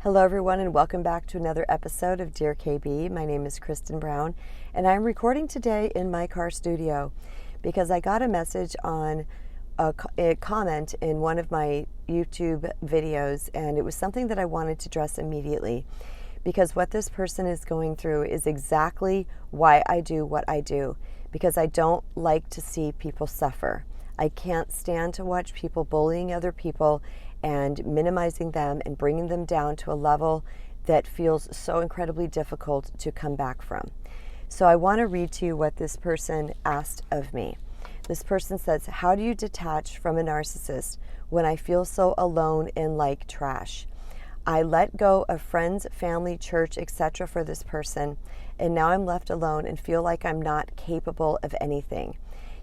Hello everyone and welcome back to another episode of Dear KB. My name is Kristen Brown and I'm recording today in my car studio because I got a message on a comment in one of my YouTube videos, and it was something that I wanted to address immediately because what this person is going through is exactly why I do what I do, because I don't like to see people suffer. I can't stand to watch people bullying other people and minimizing them and bringing them down to a level that feels so incredibly difficult to come back from. So I want to read to you what this person asked of me. This person says, "How do you detach from a narcissist when I feel so alone and like trash? I let go of friends, family, church, etc. for this person, and now I'm left alone and feel like I'm not capable of anything.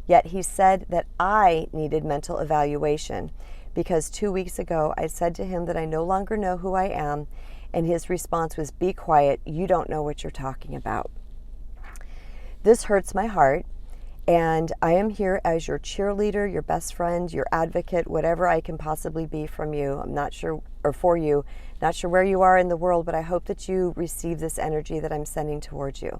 Yet he said that I needed mental evaluation because 2 weeks ago I said to him that I no longer know who I am, and his response was, 'Be quiet, you don't know what you're talking about.' This hurts my heart, and I am here as your cheerleader, your best friend, your advocate, whatever I can possibly be from you. I'm not sure, or for you, not sure where you are in the world, but I hope that you receive this energy that I'm sending towards you.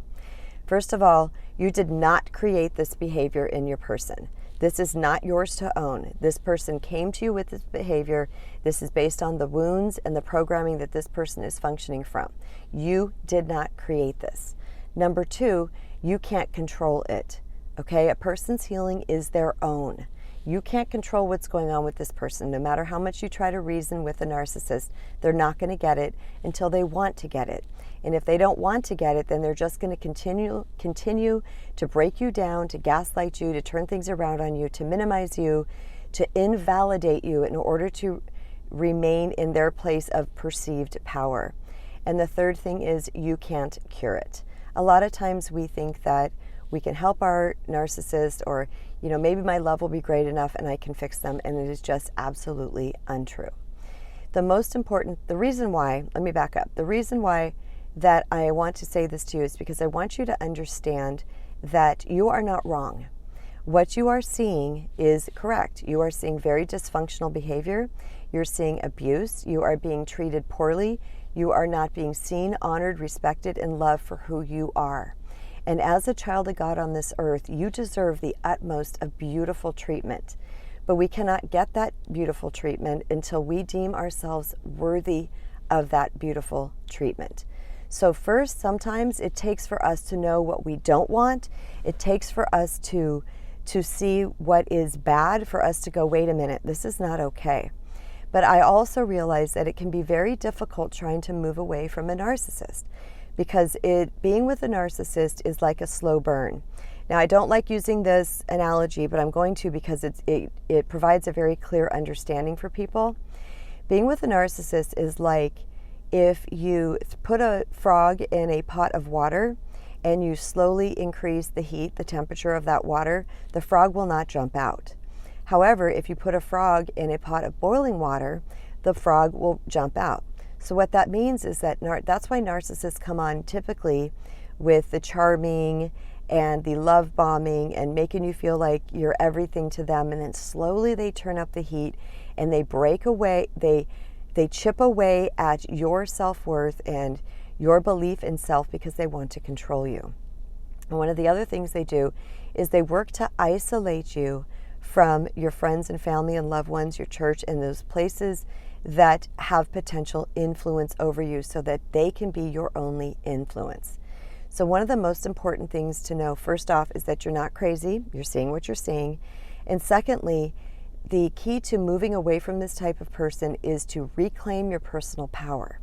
First of all, you did not create this behavior in your person. This is not yours to own. This person came to you with this behavior. This is based on the wounds and the programming that this person is functioning from. You did not create this. Number two, you can't control it. Okay? A person's healing is their own. You can't control what's going on with this person. No matter how much you try to reason with a narcissist, they're not going to get it until they want to get it. And if they don't want to get it, then they're just going to continue to break you down, to gaslight you, to turn things around on you, to minimize you, to invalidate you in order to remain in their place of perceived power. And the third thing is you can't cure it. A lot of times we think that we can help our narcissist, or maybe my love will be great enough and I can fix them, and it is just absolutely untrue. The reason why that I want to say this to you is because I want you to understand that you are not wrong. What you are seeing is correct. You are seeing very dysfunctional behavior. You're seeing abuse. You are being treated poorly. You are not being seen, honored, respected, and loved for who you are. And as a child of God on this earth, you deserve the utmost of beautiful treatment. But we cannot get that beautiful treatment until we deem ourselves worthy of that beautiful treatment. So first, sometimes it takes for us to know what we don't want. It takes for us to see what is bad, for us to go, wait a minute, this is not okay. But I also realize that it can be very difficult trying to move away from a narcissist, because being with a narcissist is like a slow burn. Now, I don't like using this analogy, but I'm going to because it provides a very clear understanding for people. Being with a narcissist is like if you put a frog in a pot of water and you slowly increase the heat, the temperature of that water, the frog will not jump out. However, if you put a frog in a pot of boiling water, the frog will jump out. So what that means is that that's why narcissists come on typically with the charming and the love bombing and making you feel like you're everything to them, and then slowly they turn up the heat and they break away, they chip away at your self-worth and your belief in self because they want to control you. And one of the other things they do is they work to isolate you from your friends and family and loved ones, your church, and those places that have potential influence over you so that they can be your only influence. So one of the most important things to know, first off, is that you're not crazy. You're seeing what you're seeing. And secondly, the key to moving away from this type of person is to reclaim your personal power.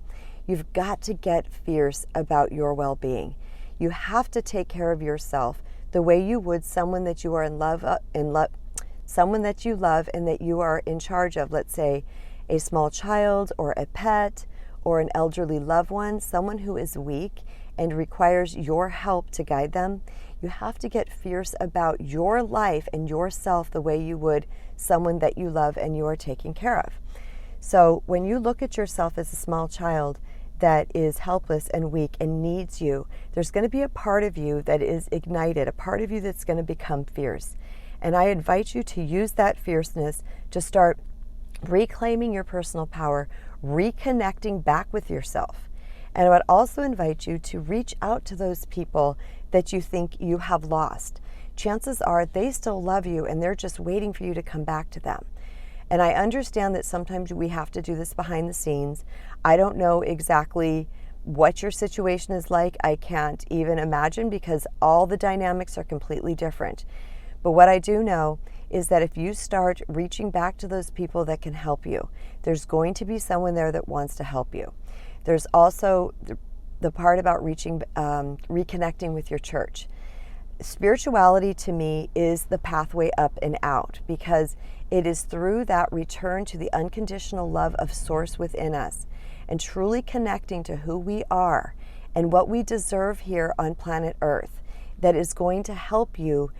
You've got to get fierce about your well-being. You have to take care of yourself the way you would someone that you are someone that you love and that you are in charge of. Let's say a small child or a pet or an elderly loved one, someone who is weak and requires your help to guide them. You have to get fierce about your life and yourself the way you would someone that you love and you are taking care of. So when you look at yourself as a small child that is helpless and weak and needs you, there's going to be a part of you that is ignited, a part of you that's going to become fierce. And I invite you to use that fierceness to start reclaiming your personal power, reconnecting back with yourself. And I would also invite you to reach out to those people that you think you have lost. Chances are they still love you and they're just waiting for you to come back to them. And I understand that sometimes we have to do this behind the scenes. I don't know exactly what your situation is like. I can't even imagine because all the dynamics are completely different. But what I do know is that if you start reaching back to those people that can help you, there's going to be someone there that wants to help you. There's also the part about reconnecting with your church. Spirituality to me is the pathway up and out, because it is through that return to the unconditional love of Source within us and truly connecting to who we are and what we deserve here on planet Earth that is going to help you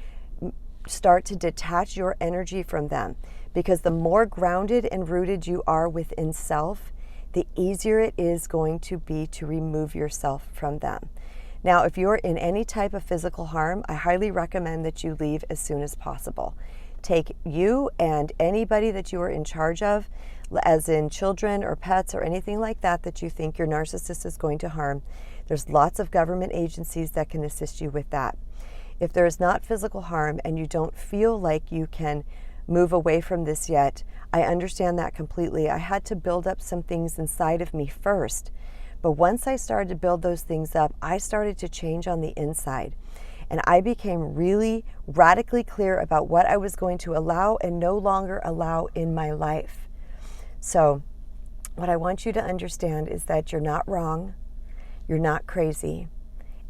start to detach your energy from them. Because the more grounded and rooted you are within self, the easier it is going to be to remove yourself from them. Now, if you're in any type of physical harm, I highly recommend that you leave as soon as possible. Take you and anybody that you are in charge of, as in children or pets or anything like that that you think your narcissist is going to harm. There's lots of government agencies that can assist you with that. If there is not physical harm and you don't feel like you can move away from this yet, I understand that completely. I had to build up some things inside of me first. But once I started to build those things up, I started to change on the inside. And I became really radically clear about what I was going to allow and no longer allow in my life. So what I want you to understand is that you're not wrong, you're not crazy,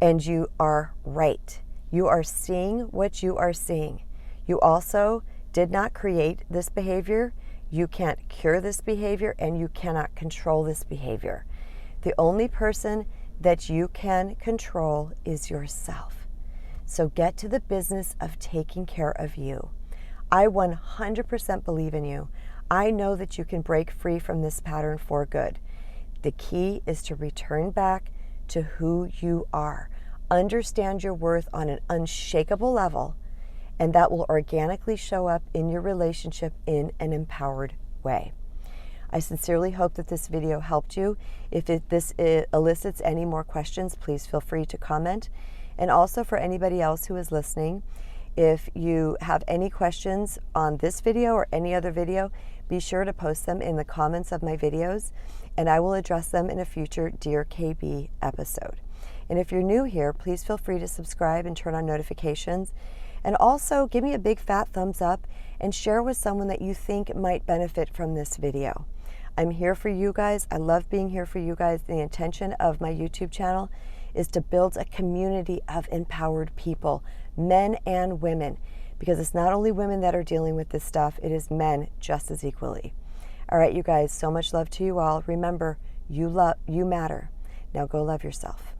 and you are right. You are seeing what you are seeing. You also did not create this behavior. You can't cure this behavior, and you cannot control this behavior. The only person that you can control is yourself. So get to the business of taking care of you. I 100% believe in you. I know that you can break free from this pattern for good. The key is to return back to who you are. Understand your worth on an unshakable level, and that will organically show up in your relationship in an empowered way. I sincerely hope that this video helped you. If this elicits any more questions, please feel free to comment. And also for anybody else who is listening, if you have any questions on this video or any other video, be sure to post them in the comments of my videos, and I will address them in a future Dear KB episode. And if you're new here, please feel free to subscribe and turn on notifications. And also give me a big fat thumbs up and share with someone that you think might benefit from this video. I'm here for you guys. I love being here for you guys. The intention of my YouTube channel is to build a community of empowered people, men and women, because it's not only women that are dealing with this stuff, it is men just as equally. All right, you guys, so much love to you all. Remember, you matter. Now go love yourself.